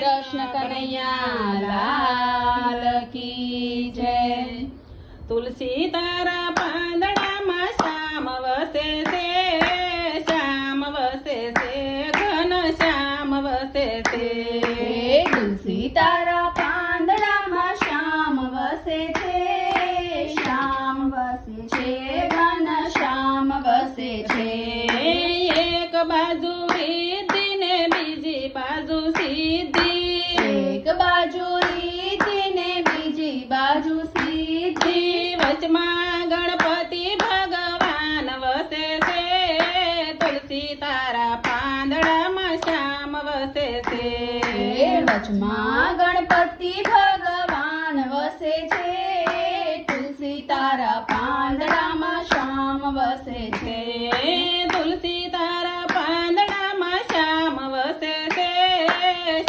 કૃષ્ણ કનૈયા લાલ કી જય। તુલસી તારા પાંદડામાં શ્યામ વસે છે, શ્યામ વસે છે, ઘન શ્યામ વસે છે। તુલસી તારા પાંદડામાં શ્યામ વસે છે, શ્યામ વસે છે, ઘન શ્યામ વસે છે। એક બાજુ રિદ્ધિ ને બીજી બાજુ સિદ્ધિ, એક બાજુ રિદ્ધિ ને બીજી બાજુ સિદ્ધિ, વચમાં ગણપતિ ભગવાન વસે છે, તુલસી તારા પાંદડામાં શ્યામ વસે છે। વચમાં ગણપતિ ભગવાન વસે છે, તુલસી તારા પાંદડામાં શ્યામ વસે છે। તુલસી તારા પાંદડામાં શ્યામ વસે છે,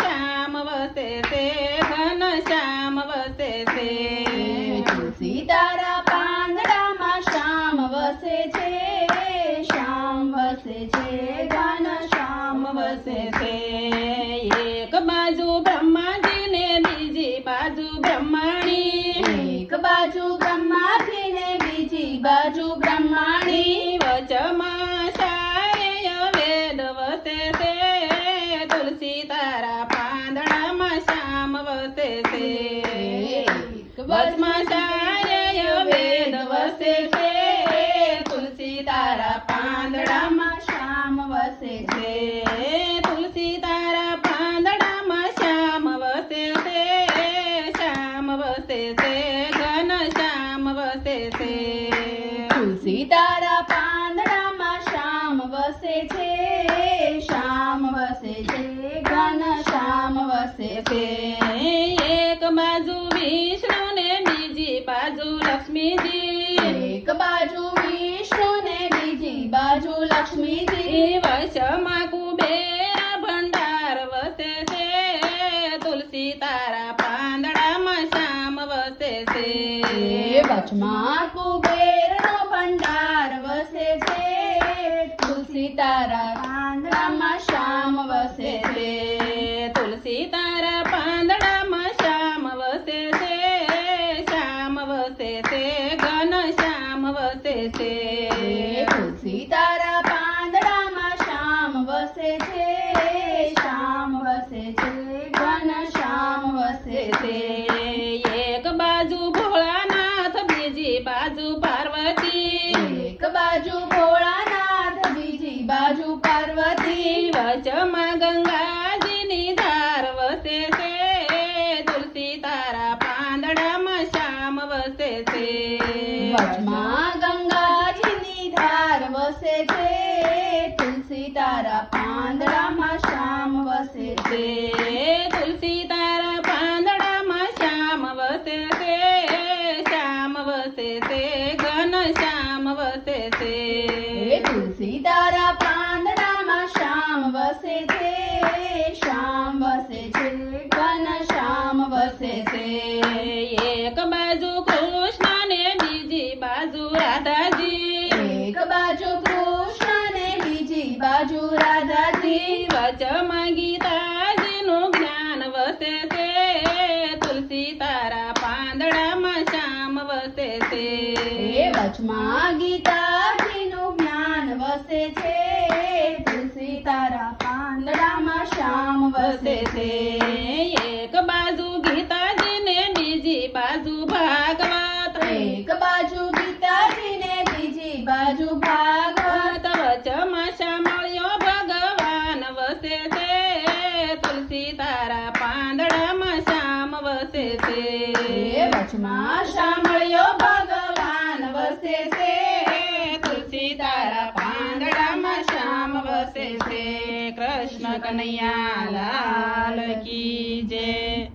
શ્યામ વસે છે, ઘન શ્યામ વસે છે। તુલસી તારા પાંદડામાં શ્યામ વસે છે, શ્યામ વસે છે, ઘન શ્યામ વસે છે। એક બાજુ બ્રહ્માજી ને બીજી બાજુ બ્રહ્માણી, એક બાજુ બ્રહ્માજી ને બીજી બાજુ બ્રહ્માણી, વચમાં શાય વેદ વસે છે, તુલસી તારા પાંદડામાં શ્યામ વસે છે। વચમાં શાય વેદ વસે છે, તુલસી તારા પાંદડામાં શ્યામ વસે છે। તુલસી તારા પાંદડામાં શ્યામ વસે છે, શ્યામ વસે છે, ઘન શ્યામ વસે છે। તુલસી તારા પાંદડામાં શ્યામ વસે છે, શ્યામ વસે છે, ઘન શ્યામ વસે છે। એક બાજુ વિષ્ણુ ને બીજી બાજુ લક્ષ્મીજી, એક બાજુ વિષ્ણુ ને બીજી બાજુ લક્ષ્મીજી, વશમાં કુબેર ભંડાર વસે છે, તુલસી તારા પાંદડામાં શ્યામ વસે છે। વચમાં કુબેરનો ભંડાર વસે છે, તુલસી તારા પાંદડામાં શ્યામ વસે છે। તુલસી તારા પાંદડામાં શ્યામ વસે છે, શ્યામ વસે છે, ઘન શ્યામ વસે છે। તુલસી તારા પાંદડામાં શ્યામ વસે છે, શ્યામ વસે છે, ઘન શ્યામ વસે છે। એક બાજુ ભોળાનાથ બીજી બાજુ પાર્વતી, એક બાજુ ભોળાનાથ બીજી બાજુ પાર્વતી, વચમાં ગંગાજીની ધાર વસે છે, તુલસી તારા પાંદડામાં શ્યામ વસે છે। વચમાં ગંગાજીની ધાર વસે છે, તુલસી તારા પાંદડામાં શ્યામ વસે છે। તુલસી તારા પાંદડામાં શ્યામ વસે છે, શ્યામ વસે છે, ઘન શ્યામ વસે છે। તુલસી તારા પાંદડામાં શ્યામ વસે છે, શ્યામ વસે છે, ઘન શ્યામ વસે છે। એક બાજુ કૃષ્ણ ને બીજી બાજુ રાધાજી, એક બાજુ કૃષ્ણ ને બીજી બાજુ રાધાજી, વચમાં ગીતાજીનું જ્ઞાન વસે છે, તુલસી તારા પાંદડામાં શ્યામ વસે છે। વચમાં ગીતાજીનું જ્ઞાન વસે છે, તુલસી તારા પાંદડામાં શ્યામ વસે છે। એક બાજુ ગીતાજી ને બીજી બાજુ ભાગવત, એક બાજુ ગીતાજી ને બીજી બાજુ ભાગવત, વચમાં શામળિયો ભગવાન વસે છે, તુલસી તારા પાંદડામાં શ્યામ વસે છે। વચમાં શામળિયો ભગવાન વસે છે, તુલસી તારા પાંદડામાં શ્યામ વસે છે। કૃષ્ણ કનૈયા લાલ કી જય।